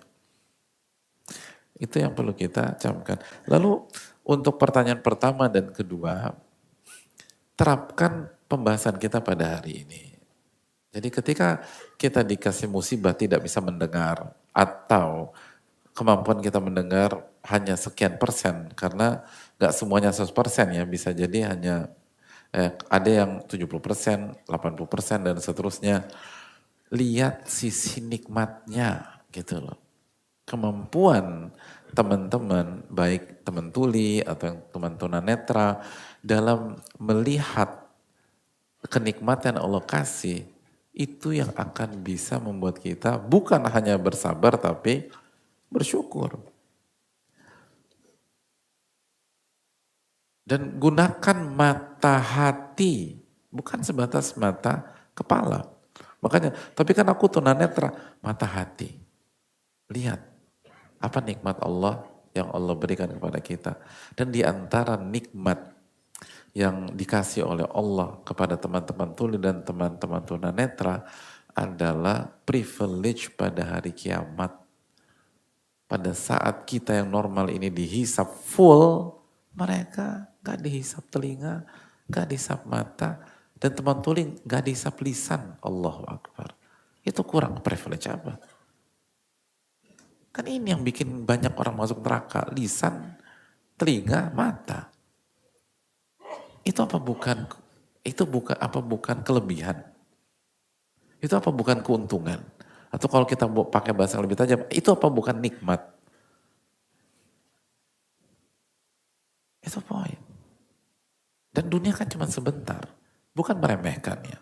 [SPEAKER 1] Itu yang perlu kita camkan. Lalu untuk pertanyaan pertama dan kedua, terapkan pembahasan kita pada hari ini. Jadi ketika kita dikasih musibah tidak bisa mendengar atau kemampuan kita mendengar hanya sekian persen karena gak semuanya 100% ya, bisa jadi hanya ada yang 70%, 80% dan seterusnya. Lihat sisi nikmatnya gitu loh. Kemampuan teman-teman, baik teman tuli atau teman tunanetra dalam melihat kenikmatan Allah kasih, itu yang akan bisa membuat kita bukan hanya bersabar tapi bersyukur. Dan gunakan mata hati, bukan sebatas mata kepala. Makanya, tapi kan aku tunanetra, mata hati. Lihat, apa nikmat Allah yang Allah berikan kepada kita. Dan di antara nikmat yang dikasih oleh Allah kepada teman-teman tuli dan teman-teman tunanetra adalah privilege pada hari kiamat. Pada saat kita yang normal ini dihisap full, mereka gak dihisap telinga, gak dihisap mata, dan teman tuli gak dihisap lisan. Allahu Akbar. Itu kurang privilege apa? Kan ini yang bikin banyak orang masuk neraka. Lisan, telinga, mata. Itu apa bukan kelebihan? Itu apa bukan keuntungan? Atau kalau kita pakai bahasa yang lebih tajam, itu apa bukan nikmat? Itu poin. Dan dunia kan cuma sebentar. Bukan meremehkan ya.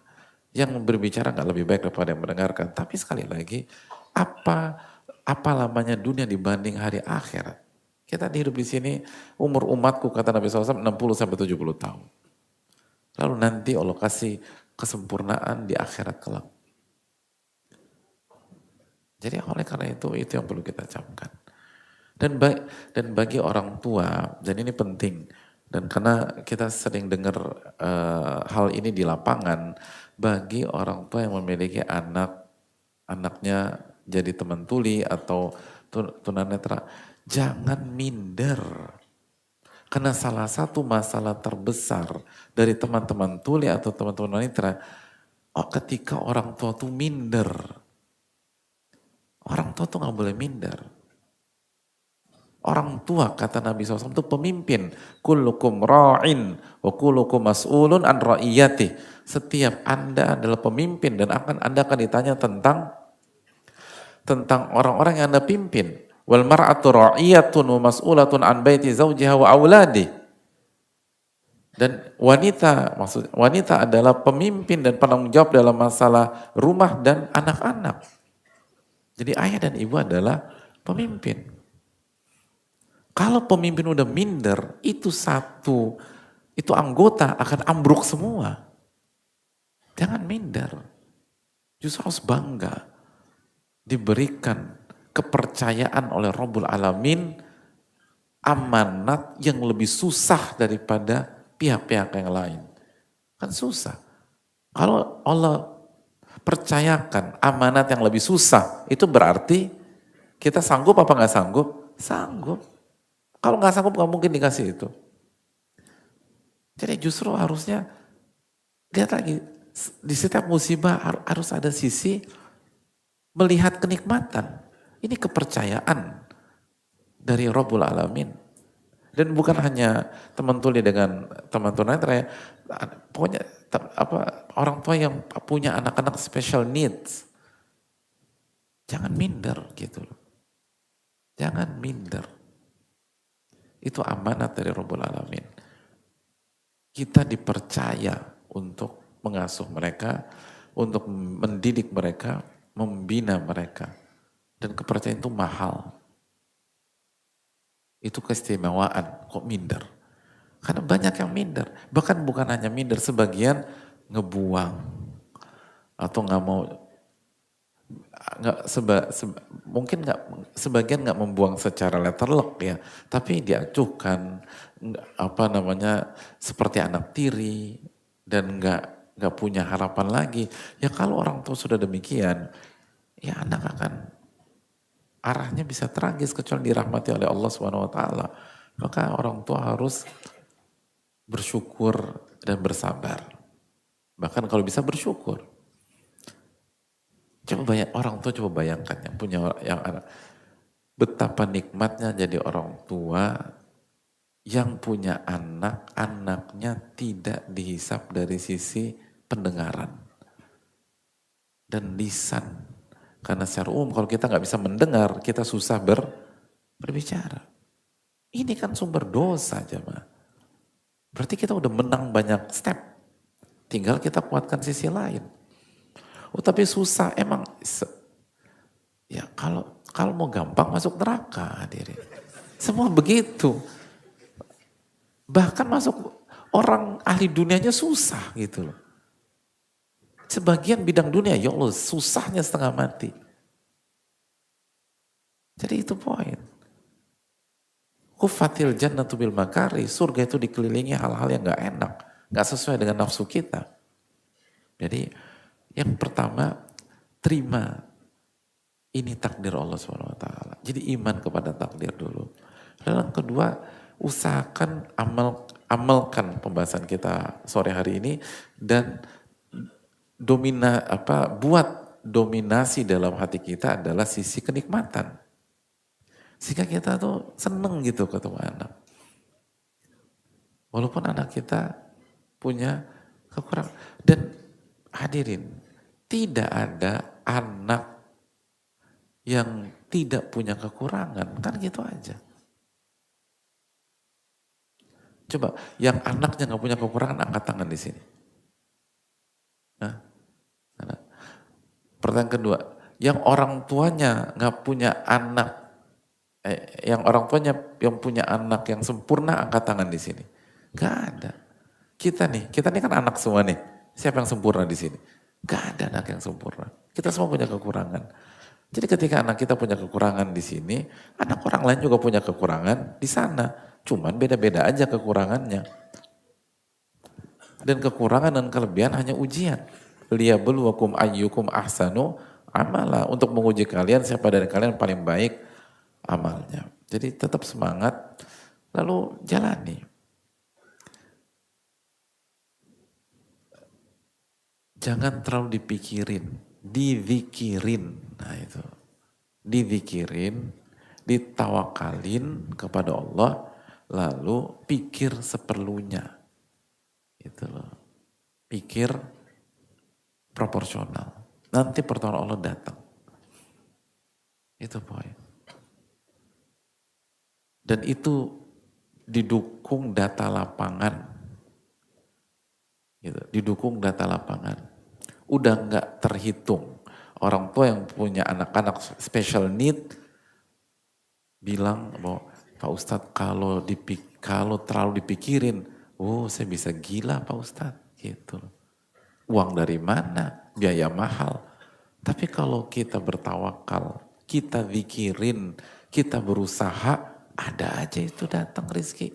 [SPEAKER 1] Yang berbicara nggak lebih baik daripada yang mendengarkan. Tapi sekali lagi, apa lamanya dunia dibanding hari akhirat? Kita hidup di sini, umur umatku kata Nabi SAW 60-70 tahun. Lalu nanti Allah kasih kesempurnaan di akhirat kelak. Jadi oleh karena itu yang perlu kita camkan. Dan bagi orang tua, dan ini penting, dan karena kita sering dengar hal ini di lapangan, bagi orang tua yang memiliki anaknya jadi teman tuli atau tunanetra, jangan minder. Karena salah satu masalah terbesar dari teman-teman tuli atau teman-teman tunanetra, ketika orang tua tuh minder. Orang tua tuh gak boleh minder. Orang tua kata Nabi SAW itu pemimpin. Kullukum ra'in wa kullukum mas'ulun an ra'iyati. Setiap Anda adalah pemimpin dan Anda akan ditanya tentang orang-orang yang Anda pimpin. Wal mar'atu ra'iyatun wa mas'ulatun an baiti zawjiha wa auladi. Dan wanita adalah pemimpin dan penanggung jawab dalam masalah rumah dan anak-anak. Jadi ayah dan ibu adalah pemimpin. Kalau pemimpin udah minder, itu anggota akan ambruk semua. Jangan minder. Justru harus bangga. Diberikan kepercayaan oleh Rabbul Alamin, amanat yang lebih susah daripada pihak-pihak yang lain. Kan susah. Kalau Allah percayakan amanat yang lebih susah, itu berarti kita sanggup apa nggak sanggup? Sanggup. Kalau nggak sanggup nggak mungkin dikasih itu. Jadi justru harusnya lihat lagi, di setiap musibah harus ada sisi melihat kenikmatan. Ini kepercayaan dari Rabbul Alamin. Dan bukan hanya teman tuli dengan teman tunanetra ya, pokoknya orang tua yang punya anak-anak special needs, jangan minder gitu loh. Jangan minder. Itu amanat dari Rabbul Alamin. Kita dipercaya untuk mengasuh mereka, untuk mendidik mereka, membina mereka. Dan kepercayaan itu mahal. Itu keistimewaan, kok minder? Karena banyak yang minder. Bahkan bukan hanya minder, sebagian ngebuang. Atau nggak mau, mungkin nggak, sebagian nggak membuang secara letterlock ya. Tapi diacuhkan, seperti anak tiri. Dan nggak punya harapan lagi. Ya kalau orang tua sudah demikian, ya anak akan arahnya bisa tragis kecuali dirahmati oleh Allah SWT. Maka orang tua harus bersyukur dan bersabar. Bahkan kalau bisa bersyukur. Orang tua coba bayangkan yang punya yang anak. Betapa nikmatnya jadi orang tua yang punya anak, anaknya tidak dihisap dari sisi pendengaran dan lisan. Karena secara umum kalau kita nggak bisa mendengar, kita susah berbicara. Ini kan sumber dosa jemaah. Berarti kita udah menang banyak step. Tinggal kita kuatkan sisi lain. Oh tapi susah, emang ya kalau mau gampang masuk neraka hadirin. Semua begitu. Bahkan masuk orang ahli dunianya susah gitu loh. Sebagian bidang dunia, ya Allah susahnya setengah mati. Jadi itu poin. Hufatil jannatu bil makari, surga itu dikelilingi hal-hal yang gak enak. Gak sesuai dengan nafsu kita. Jadi yang pertama, terima. Ini takdir Allah SWT. Jadi iman kepada takdir dulu. Lalu yang kedua, usahakan amalkan pembahasan kita sore hari ini. Dan buat dominasi dalam hati kita adalah sisi kenikmatan. Sehingga kita tuh seneng gitu ketemu anak. Walaupun anak kita punya kekurangan. Dan hadirin, tidak ada anak yang tidak punya kekurangan. Kan gitu aja. Coba, yang anaknya gak punya kekurangan, angkat tangan di sini. Pertanyaan kedua, yang orang tuanya nggak punya anak, yang orang tuanya yang punya anak yang sempurna, angkat tangan di sini. Gak ada. Kita nih kan anak semua nih. Siapa yang sempurna di sini? Gak ada anak yang sempurna. Kita semua punya kekurangan. Jadi ketika anak kita punya kekurangan di sini, anak orang lain juga punya kekurangan di sana. Cuman beda-beda aja kekurangannya. Dan kekurangan dan kelebihan hanya ujian. Liyabluwakum ayyukum ahsanu amala. Untuk menguji kalian siapa dari kalian paling baik amalnya. Jadi tetap semangat, lalu jalani. Jangan terlalu dipikirin, dizikirin. Nah itu, dizikirin, ditawakalin kepada Allah, lalu pikir seperlunya. Gitu loh. Pikir proporsional. Nanti pertolongan Allah datang. Itu poin. Dan itu didukung data lapangan. Gitu. Didukung data lapangan. Udah nggak terhitung. Orang tua yang punya anak-anak special need bilang bahwa Pak Ustadz kalau terlalu dipikirin, oh saya bisa gila Pak Ustadz. Gitu. Uang dari mana? Biaya mahal. Tapi kalau kita bertawakal, kita zikirin, kita berusaha, ada aja itu datang rezeki.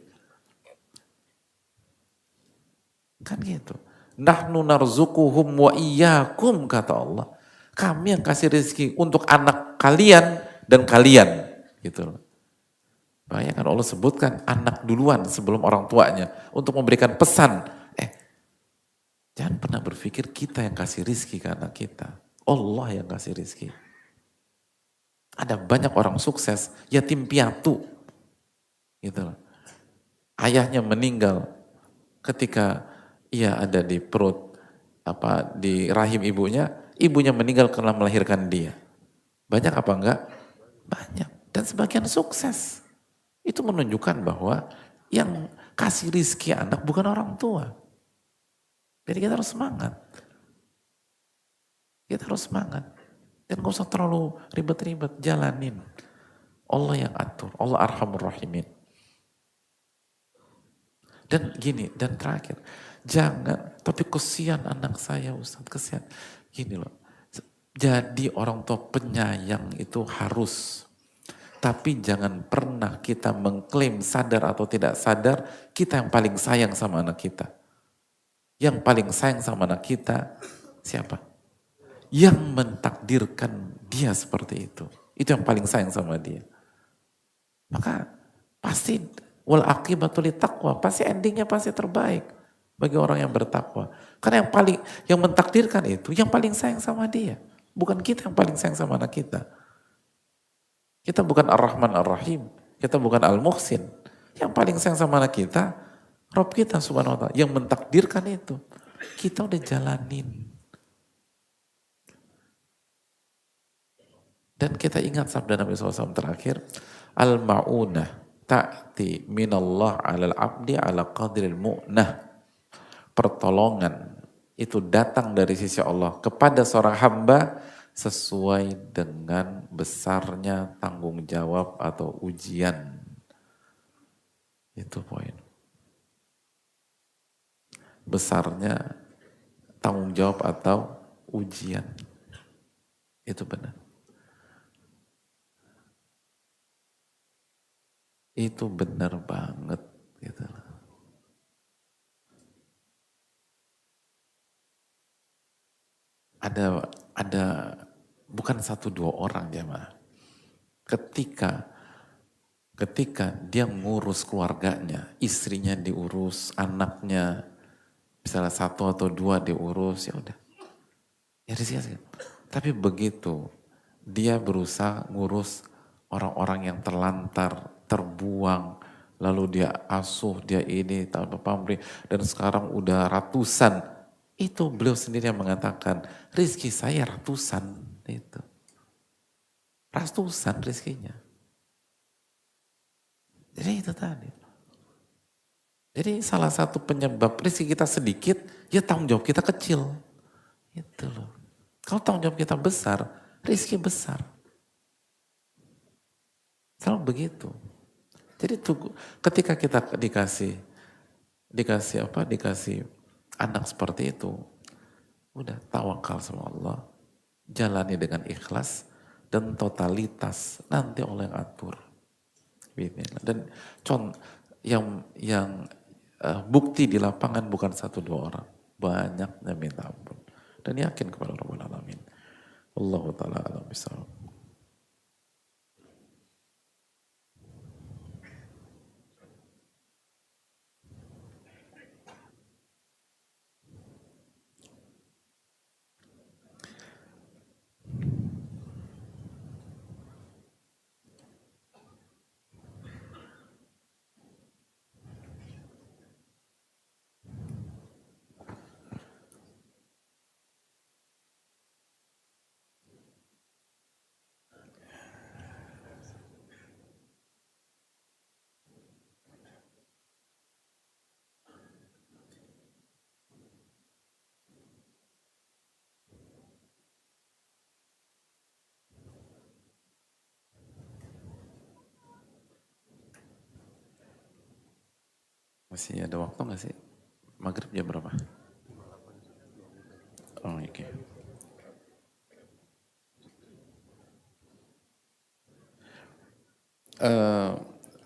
[SPEAKER 1] Kan gitu. Nahnu narzukuhum wa iyyakum, kata Allah. Kami yang kasih rezeki untuk anak kalian dan kalian. Gitu loh. Bayangkan Allah sebutkan anak duluan sebelum orang tuanya. Untuk memberikan pesan. Jangan pernah berpikir kita yang kasih rizki ke anak kita. Allah yang kasih rizki. Ada banyak orang sukses, yatim piatu. Gitu loh. Ayahnya meninggal ketika ia ada di perut, di rahim ibunya, ibunya meninggal karena melahirkan dia. Banyak apa enggak? Banyak. Dan sebagian sukses. Itu menunjukkan bahwa yang kasih rizki anak bukan orang tua. Jadi kita harus semangat. Kita harus semangat. Dan gak usah terlalu ribet-ribet, jalanin. Allah yang atur, Allah Arhamur Rahimin. Dan gini, dan terakhir, jangan, tapi kesian anak saya Ustaz, kesian. Gini loh, jadi orang tua penyayang itu harus. Tapi jangan pernah kita mengklaim sadar atau tidak sadar, kita yang paling sayang sama anak kita. Yang paling sayang sama anak kita, siapa? Yang mentakdirkan dia seperti itu. Itu yang paling sayang sama dia. Maka pasti wal aqibatu littaqwa, pasti endingnya pasti terbaik bagi orang yang bertakwa. Karena yang mentakdirkan itu yang paling sayang sama dia. Bukan kita yang paling sayang sama anak kita. Kita bukan Ar-Rahman Ar-Rahim, kita bukan Al-Muhsin. Yang paling sayang sama anak kita, Rabb kita subhanahu wa ta'ala, yang mentakdirkan itu. Kita udah jalanin. Dan kita ingat sabda Nabi SAW terakhir, Al-ma'unah ta'ti minallah alal abdi ala qadril mu'nah. Pertolongan itu datang dari sisi Allah kepada seorang hamba sesuai dengan besarnya tanggung jawab atau ujian. Itu poin. Besarnya tanggung jawab atau ujian. Itu benar. Itu benar banget gitu. Ada bukan satu dua orang jemaah. Ketika dia ngurus keluarganya, istrinya diurus, anaknya misalnya satu atau dua diurus, ya udah. Ya rizki. Tapi begitu dia berusaha ngurus orang-orang yang terlantar, terbuang, lalu dia asuh, dia ini, tanpa pamrih, dan sekarang udah ratusan. Itu beliau sendiri yang mengatakan, rizki saya ratusan. Itu. Ratusan rizkinya. Jadi itu tadi. Jadi salah satu penyebab rizki kita sedikit, ya tanggung jawab kita kecil. Itu loh. Kalau tanggung jawab kita besar, rizki besar. Selalu begitu. Jadi ketika kita dikasih anak seperti itu, udah tawakal sama Allah, jalani dengan ikhlas dan totalitas, nanti Allah yang atur. Dan yang bukti di lapangan bukan satu dua orang, banyaknya minta ampun dan yakin kepada Rabbul Alamin. Allahu ta'ala alam bisawab. Masih ada waktu nggak sih? Maghrib jam berapa? Oh, oke. Okay.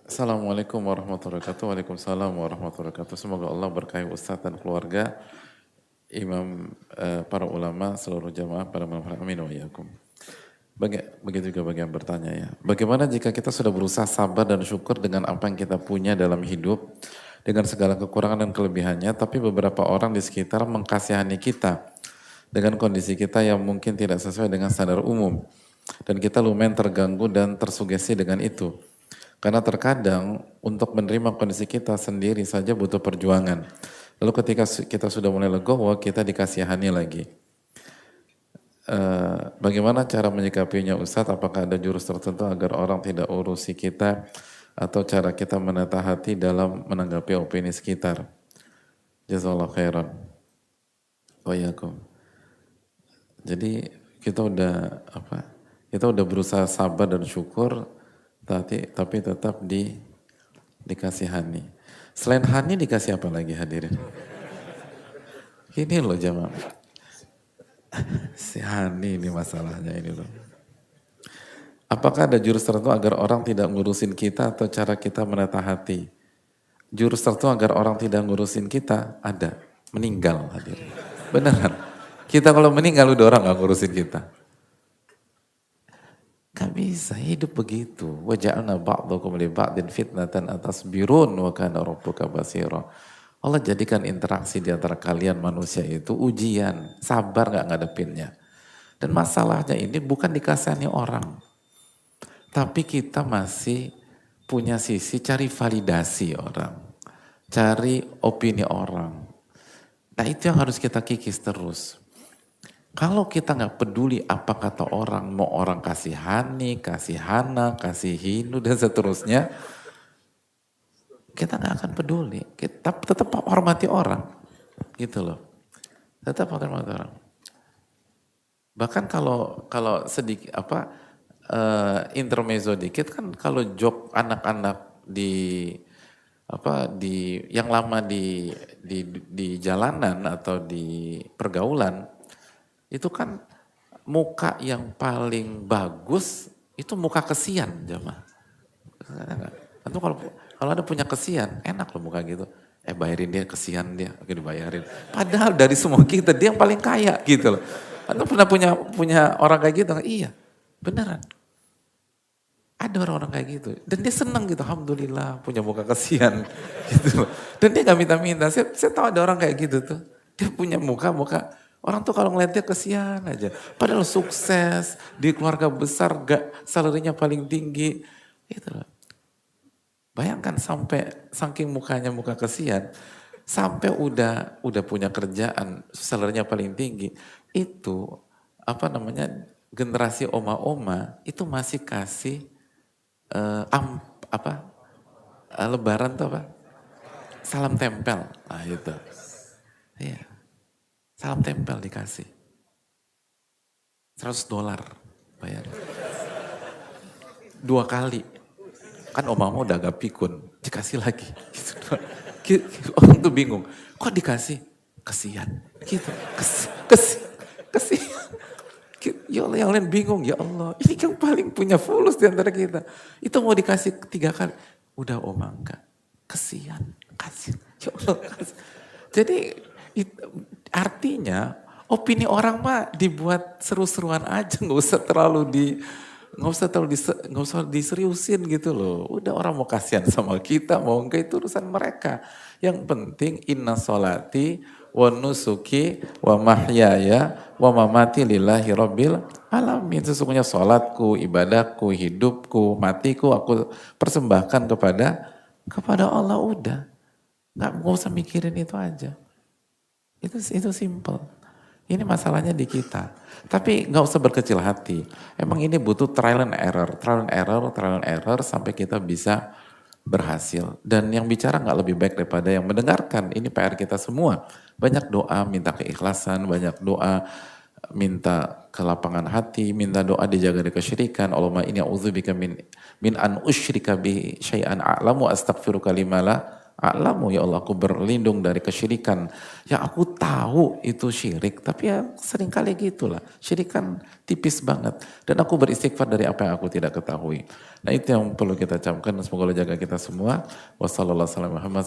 [SPEAKER 1] Assalamualaikum warahmatullahi wabarakatuh. Waalaikumsalam warahmatullahi wabarakatuh. Semoga Allah berkahi Ustadz dan keluarga, imam, para ulama, seluruh jamaah pada malam hari. Amin wa iyyakum. Begitu juga bagi yang bertanya ya. Bagaimana jika kita sudah berusaha sabar dan syukur dengan apa yang kita punya dalam hidup, dengan segala kekurangan dan kelebihannya, tapi beberapa orang di sekitar mengkasihani kita dengan kondisi kita yang mungkin tidak sesuai dengan standar umum. Dan kita lumayan terganggu dan tersugesti dengan itu. Karena terkadang untuk menerima kondisi kita sendiri saja butuh perjuangan. Lalu ketika kita sudah mulai legowo, kita dikasihani lagi. Bagaimana cara menyikapinya Ustadz? Apakah ada jurus tertentu agar orang tidak urusi kita atau cara kita menata hati dalam menanggapi opini sekitar? Jazakallahu khairan. Wayakum. Jadi kita udah Kita udah berusaha sabar dan syukur, tapi tetap dikasih hani. Selain hani dikasih apa lagi hadirin? Ini loh jamaah. Si hani ini masalahnya ini loh. Apakah ada jurus tertentu agar orang tidak ngurusin kita atau cara kita menata hati? Jurus tertentu agar orang tidak ngurusin kita ada. Meninggal hadirin. Beneran. Kita kalau meninggal udah orang gak ngurusin kita. Gak bisa hidup begitu. Wa ja'alna ba'dakum li ba'din fitnatan atasbirun wa kana rabbuka basira. Allah jadikan interaksi di antara kalian manusia itu ujian, sabar gak ngadepinnya. Dan masalahnya ini bukan dikasihani orang. Tapi kita masih punya sisi cari validasi orang. Cari opini orang. Nah itu yang harus kita kikis terus. Kalau kita nggak peduli apa kata orang, mau orang kasihani, kasihana, kasihindu dan seterusnya, kita nggak akan peduli. Kita tetap hormati orang, gitu loh. Tetap hormati orang. Bahkan kalau sedikit intermezzo dikit kan kalau joke anak-anak di yang lama di jalanan atau di pergaulan. Itu kan muka yang paling bagus itu muka kesian jamaah. Tentu kalau ada punya kesian enak loh muka gitu. Bayarin dia kesian dia, oke dibayarin. Padahal dari semua kita dia yang paling kaya gitu loh. Anda pernah punya orang kayak gitu? Iya, beneran. Ada orang-orang kayak gitu. Dan dia senang gitu, alhamdulillah punya muka kesian gitu loh. Dan dia gak minta-minta. Saya tahu ada orang kayak gitu tuh. Dia punya muka orang tuh kalau ngeliat dia kesian aja. Padahal sukses, di keluarga besar, salarinya paling tinggi. Gitu loh. Bayangkan sampai saking mukanya muka kesian, sampai udah punya kerjaan, salarinya paling tinggi. Itu generasi oma-oma itu masih kasih lebaran tuh apa? Salam tempel. Nah itu. Iya. Salam tempel dikasih. $100 bayar. 2 kali. Kan oma-oma udah agak pikun. Dikasih lagi. Gitu. Orang tuh bingung. Kok dikasih? Kesian. Gitu. Kesian. Ya Allah yang lain bingung. Ya Allah. Ini yang paling punya fulus di antara kita. Itu mau dikasih 3 kali. Udah oma enggak. Kesian. Kasih. Ya Allah. Kasih. Jadi artinya opini orang mah dibuat seru-seruan aja, nggak usah diseriusin gitu loh. Udah orang mau kasihan sama kita, mau enggak itu urusan mereka. Yang penting inna sholati wa nusuki wa mahyaya wa mamati lillahi rabbil alamin. Sesungguhnya sholatku, ibadahku, hidupku, matiku aku persembahkan kepada Allah udah. Nggak usah mikirin itu aja. Itu simple. Ini masalahnya di kita. Tapi nggak usah berkecil hati. Emang ini butuh trial and error sampai kita bisa berhasil. Dan yang bicara nggak lebih baik daripada yang mendengarkan. Ini PR kita semua. Banyak doa minta keikhlasan, banyak doa minta kelapangan hati, minta doa dijaga dari kesyirikan. Allahumma inni a'udzubika min an usyrika bi syai'an a'lamu astaghfiruka lima la a'lamu. Ya Allah, aku berlindung dari kesyirikan. Ya aku tahu itu syirik, tapi ya seringkali gitulah. Syirik kan tipis banget. Dan aku beristighfar dari apa yang aku tidak ketahui. Nah itu yang perlu kita camkan. Semoga Allah jaga kita semua. Wassalamualaikum warahmatullahi wabarakatuh.